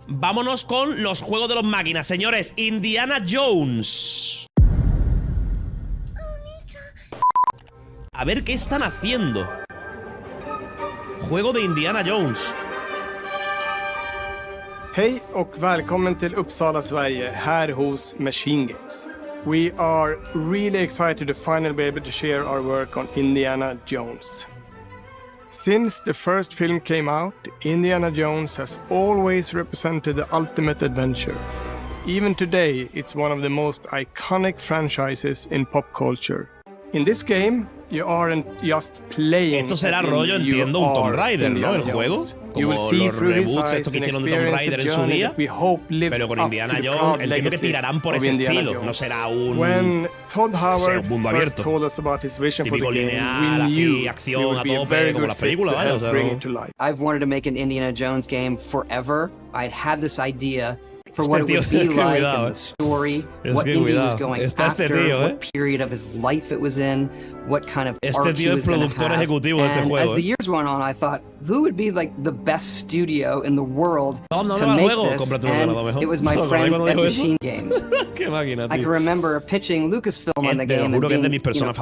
vámonos con los juegos de los máquinas, señores. Indiana Jones. A ver qué están haciendo. Juego de Indiana Jones. Hej och välkommen till Uppsala, Sverige, här hos Machine Games. We are really excited to finally be able to share our work on Indiana Jones. Since the first film came out, Indiana Jones has always represented the ultimate adventure. Even today, it's one of the most iconic franchises in pop culture. In this game, you aren't just playing. Esto será rollo, entiendo, un Tomb Raider, ¿no? El juego. Como los reboots estos que hicieron de Tomb Raider en su día. Pero con Indiana Jones, entiendo que tirarán por ese estilo. No será un mundo abierto. Típico lineal, así, acción a tope, como las películas, ¿vale? O sea, no. I've wanted to make an Indiana Jones game forever. I'd had this idea for what it would be like and the story, what Indy was going after, what period of his life it was in, what kind of arc he was going to have. And as the years went on, I thought, who would be like the best studio in the world to make this? And it was my friends at Machine Games. I can remember pitching Lucasfilm on the game and being a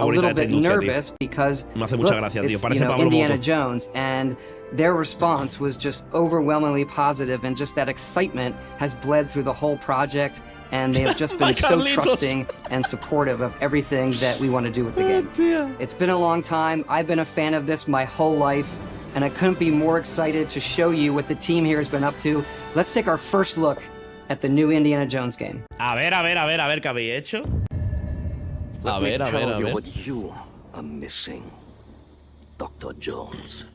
little bit nervous because look, it's Indiana Jones, and their response was just overwhelmingly positive, and just that excitement has bled through the whole project, and they have just been so trusting and supportive of everything that we want to do with the game. It's been a long time. I've been a fan of this my whole life, and I couldn't be more excited to show you what the team here has been up to. Let's take our first look at the new Indiana Jones game. A ver, ¿qué habéis hecho? Let me tell you what you are missing, Dr. Jones.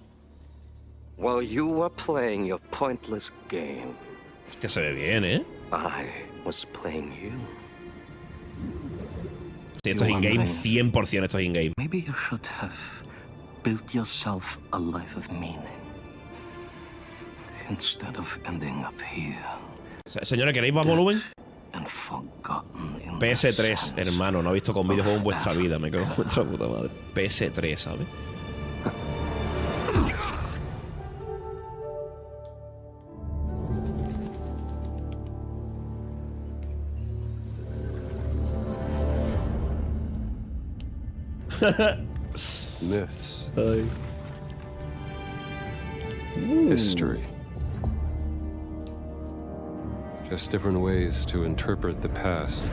While you were playing your pointless game, Hostia, se ve bien, ¿eh? I was playing you. Sí, esto es in-game, 100% esto es in-game. Maybe you should have built yourself a life of meaning instead of ending up here. Señores, ¿queréis más volumen? And forgotten in PS3, hermano, no he visto con videojuegos en vuestra vida, me cago en vuestra puta madre. PS3, ¿sabes? Myths. History. Just different ways to interpret the past.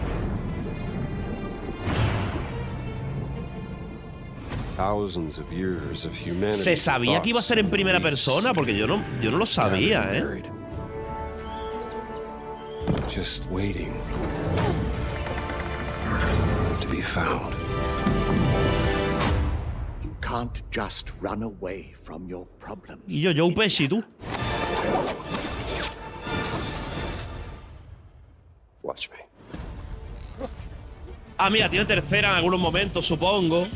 Thousands of years of humanity. ¿Se sabía que iba a ser en primera persona? Porque yo no lo sabía, ¿eh? Just waiting to be found. Can't just run away from your problems. Y yo, Joe Pesci, tú. Watch me. Ah, mira, tiene tercera en algunos momentos, supongo.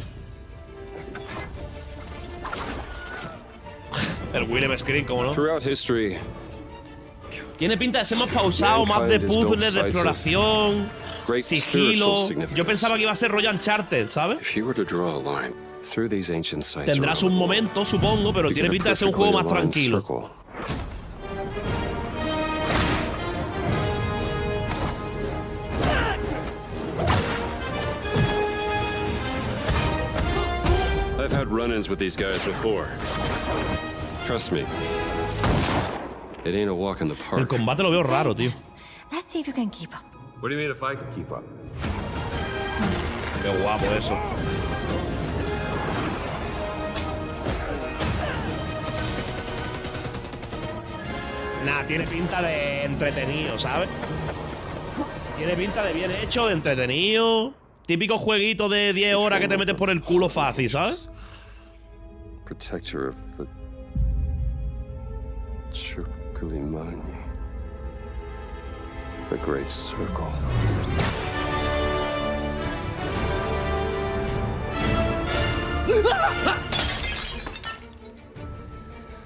El Willem Screen, ¿cómo no? Throughout history, tiene pinta de ser más pausado, más de puzzles, de exploración, sigilo. Yo pensaba que iba a ser rollo Uncharted, ¿sabes? if you were to draw a line through these ancient sites, Tendrás un momento, supongo, pero tiene pinta de ser un juego más tranquilo. I've had run-ins with these guys before. Trust me. It ain't a walk in the El park. combate lo veo raro, tío. Let's see if you can keep up. What do you mean if I could keep up? Qué guapo eso. Nah, tiene pinta de entretenido, ¿sabes? Tiene pinta de bien hecho, de entretenido. Típico jueguito de 10 horas que te metes por el culo fácil, ¿sabes? Protector of the Chukulimani. The Great Circle.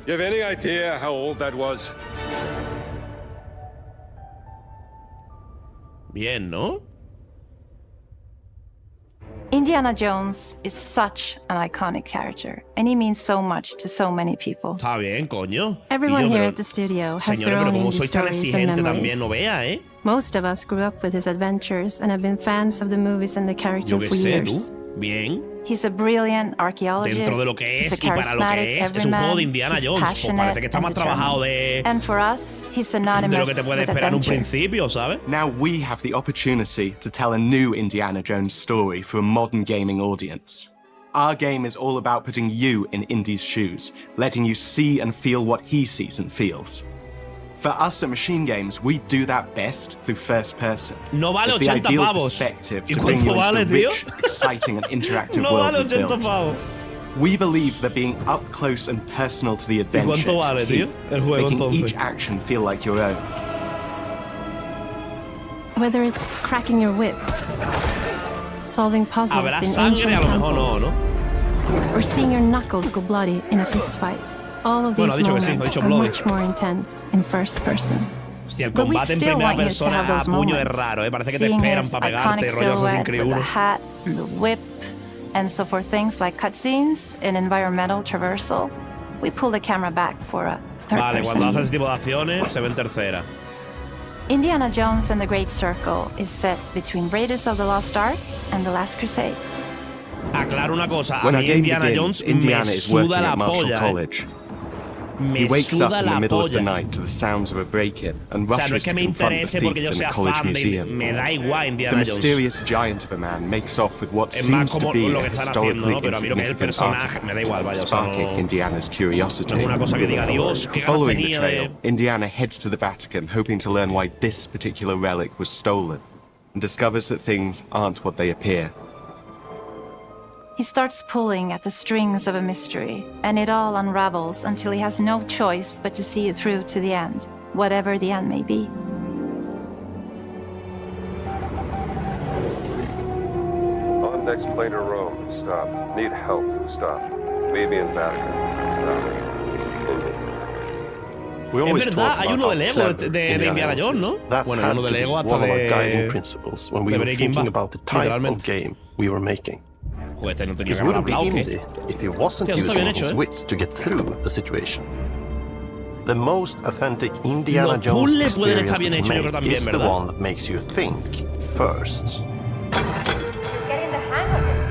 You have any idea how old that was? Bien, ¿no? Indiana Indiana Jones is such an iconic character, and he means so much to so many people. Está bien, coño. Everyone here at the studio has their own indie stories and memories. No vea, Most of us grew up with his adventures and have been fans of the movies and the character for years. Bien. He's a brilliant archaeologist. Dentro de lo que es he's a y para lo que es un juego de Indiana Jones. Pues parece que está más trabajado And for us, he's de synonymous lo que te puede with esperar en un adventure. principio, ¿sabes? Now we have the opportunity to tell a new Indiana Jones story for a modern gaming audience. Our game is all about putting you in Indy's shoes, letting you see and feel what he sees and feels. For us at Machine Games, we do that best through first person. No vale it's the 80 ideal pavos. perspective ¿Y to bring you cuánto vale, into the tío? rich, exciting and interactive No world vale we 80 built. pavos. We believe that being up close and personal to the adventure cuánto vale, is key, tío, el juego, making entonces? each action feel like your own. Whether it's cracking your whip, solving puzzles Habrá in sangre, ancient a lo mejor temples, no. or seeing your knuckles go bloody in a fistfight. All of Bueno, these ha dicho que sí, ha moments dicho are bloody. much more intense in first person. Hostia, el But we combate en still primera want you to have persona a those puño es moments. raro, Parece que te Seeing esperan his para iconic pegarte, rollo Assassin's silhouette Creed with 1. the hat, the whip, and so for things like cutscenes and environmental traversal, we pull the camera back for a third Vale, person. cuando haces ese tipo de acciones, se ve en tercera. Indiana Jones and the Great Circle is set between Raiders of the Lost Ark and The Last Crusade. Aclaro una cosa, a When our mí game Indiana begins, Jones Indiana me is working suda la at Marshall polla. College. Me He wakes up suda in the la middle of the polla. night to the sounds of a break-in and O sea, no rushes es que to me confront the interese thief porque yo in the sea college fan de... museum. Me da igual The Indiana Jones. mysterious giant of a man makes off with what Es más seems to como be lo a que están historically haciendo, ¿no? Pero a mí lo que es el insignificant personaje artifact, me da igual, vaya, o sea, sparking no... Indiana's curiosity. No es una cosa que diga, Dios, qué ganas Following the tenía trail, de... Indiana heads to the Vatican, hoping to learn why this particular relic was stolen, and discovers that things aren't what they appear. He starts pulling at the strings of a mystery, and it all unravels until he has no choice but to see it through to the end, whatever the end may be. On next plane to Rome. Stop. Need help. Stop. Meet me in Vatican. Stop. Indy. Es verdad, hay uno de Lego de Indiana Jones, ¿no? Bueno, hay uno de Lego hasta de Breaking Bad, literalmente. Joder, este no tenía que haber hablado, ¿qué? If he wasn't Tío, está using bien hecho, his ¿eh? wits to get through the situation. The most authentic Indiana Los Jones puzzles pueden estar experience bien we hechos, yo can creo make también, is the ¿verdad? one that makes you think first. Getting the hang of this.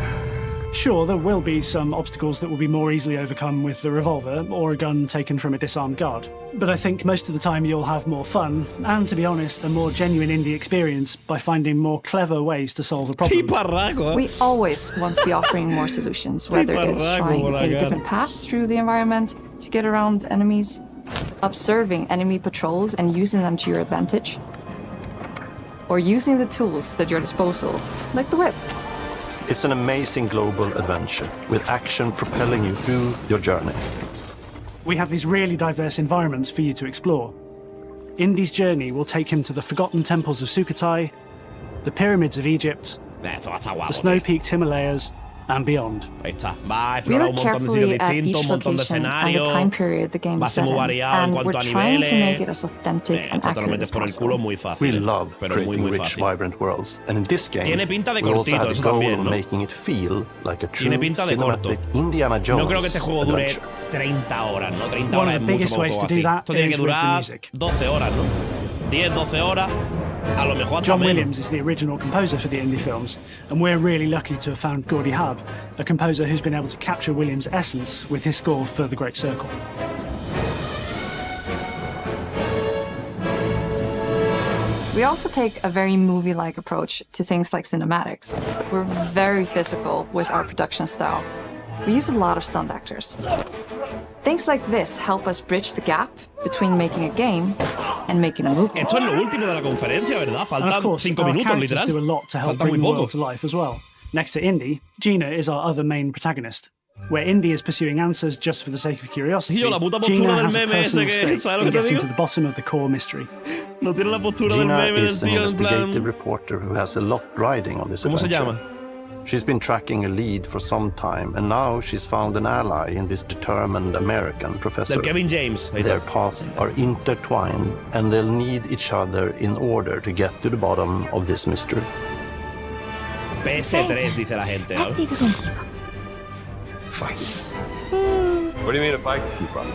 Sure, there will be some obstacles that will be more easily overcome with the revolver or a gun taken from a disarmed guard. But I think most of the time you'll have more fun, and to be honest, a more genuine indie experience by finding more clever ways to solve a problem. We always want to be offering more solutions, whether it's trying a different path through the environment to get around enemies, observing enemy patrols and using them to your advantage, or using the tools at your disposal, like the whip. It's an amazing global adventure with action propelling you through your journey. We have these really diverse environments for you to explore. Indy's journey will take him to the forgotten temples of Sukhothai, the pyramids of Egypt, the snow-peaked Himalayas, and beyond. Ahí está. Va a We explorar look un montón de sitios carefully at distintos, each un montón de location and the escenarios. time period the game Va a is ser set muy in, variado en and cuanto we're a trying to make niveles. it as authentic and Esto te lo accurate metes as por el culo possible. muy We fácil. love Pero muy, creating muy rich, fácil. vibrant worlds, and in this game, Tiene pinta de we also cortito, have the eso goal también, of ¿no? making it feel like a true Tiene pinta de corto. cinematic Indiana Jones No creo que este juego dure adventure. 30 horas, ¿no? 30 One horas of es the mucho biggest para un ways juego to do así. that Esto tiene que is with the durar music. 12 horas, ¿no? 10, 12 horas. A lo mejor hasta John menos. Williams is the original composer for the indie films, and we're really lucky to have found Gordy Hub, a composer who's been able to capture Williams' essence with his score for The Great Circle. We also take a very movie-like approach to things like cinematics. We're very physical with our production style. We use a lot of stunt actors. Things like this help us bridge the gap between making a game and making a movie. Esto es lo último de la conferencia, ¿verdad? And of Faltan course, 5 our minutos, characters literal. do a lot to help Falta muy bring the poco. world to life as well. Next to Indy, Gina is our other main protagonist. Where Indy is pursuing answers just for the sake of curiosity, Tío, la puta postura Gina del has a meme ese personal que- stake ¿sabes lo in que te getting digo? to the bottom of the core mystery. No tiene la postura del Gina meme del is an tío en investigative plan... reporter who has a lot riding on this ¿Cómo se adventure. llama? She's been tracking a lead for some time, and now she's found an ally in this determined American professor. Del Kevin James. Ahí Their está. paths are intertwined, and they'll need each other in order to get to the bottom of this mystery. PS3, dice la gente, ¿no? What do you mean if I can keep up?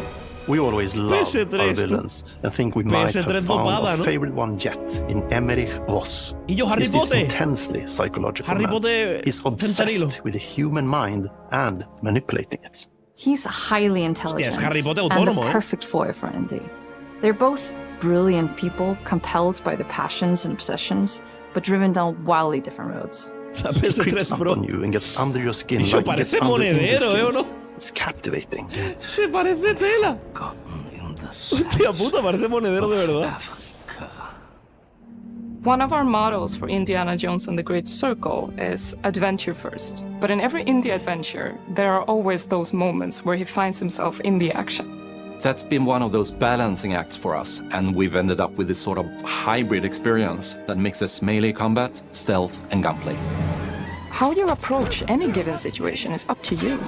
We always love our villains and think we might have found our favorite one yet in Emmerich Voss. He's this intensely psychological man. He's obsessed with the human mind and manipulating it. He's highly intelligent and the perfect foil for Indy. They're both brilliant people compelled by their passions and obsessions, but driven down wildly different roads. He creeps up on you and gets under your skin like he gets under Indy's skin. It's captivating. Se parece tela. Hostia puta, parece monedero de verdad. One of our mottos for Indiana Jones and the Great Circle is adventure first. But in every indie adventure, there are always those moments where he finds himself in the action. That's been one of those balancing acts for us, and we've ended up with this sort of hybrid experience that mixes melee combat, stealth, and gunplay. How you approach any given situation is up to you.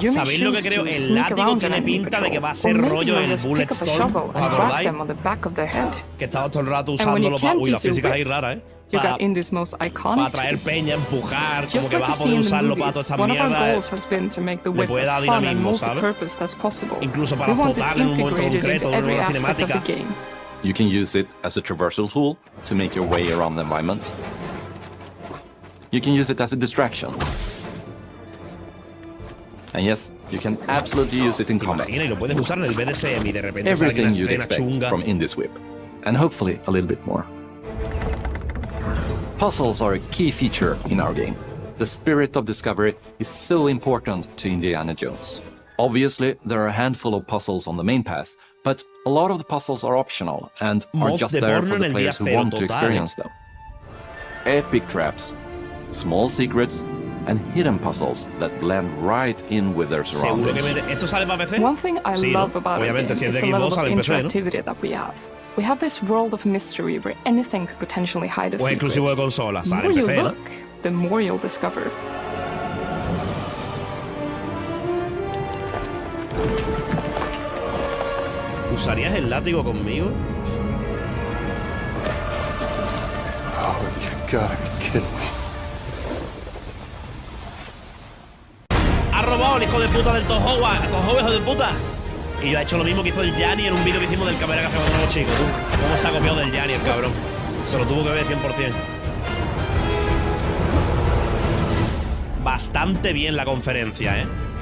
You may ¿Sabéis lo que choose creo? to El sneak látigo around tiene an enemy pinta de que va a patrol, ser or rollo maybe el just Bullet pick up a Storm. shovel ¿Os and whack acordáis? them on the back of the head. Que estaba todo el rato And when you usándolo para... can't Uy, las use your físicas ahí wits, raras, ¿eh? you got Indy's most iconic Para traer tool. peña, empujar, como Just que like vas you a see poder in the usarlo para toda movies, esta one of our mierda. goals has been to make the Le whip puede as dar fun and dinamismo, ¿sabes? multi-purpose as possible. Incluso para We want it flotar en un momento integrated concreto into en every una aspect of the cinemática. game. You can use it as a traversal tool to make your way around the environment. You can use it as a distraction. And yes, you can absolutely use it in combat. Imagina, y lo puedes usar en el BDSM y de repente sale Everything una you'd escena expect chunga. from Indy's whip. And hopefully a little bit more. Puzzles are a key feature in our game. The spirit of discovery is so important to Indiana Jones. Obviously, there are a handful of puzzles on the main path, but a lot of the puzzles are optional and are just there for the players who want to experience them. Epic traps, small secrets, and hidden puzzles that blend right in with their surroundings. ¿Esto sale para PC? One thing I Sí, love ¿no? about it Obviamente, is si es the de level Xbox, of sale en PC, ¿no? interactivity that we have. We have this world of mystery where anything could potentially hide a O secret. exclusivo de consola, The sale more en you PC, ¿no? look, the more you'll discover. ¿Usarías el látigo conmigo? Oh, you gotta be kidding me. Ha robado el hijo de puta del Tohowa, hijo de puta. Y ha hecho lo mismo que hizo el Yanni en un vídeo que hicimos del Camera Café con los chicos, tú. ¿Cómo se ha copiado del Yanni el cabrón? Se lo tuvo que ver 100%. Bastante bien la conferencia, ¿eh?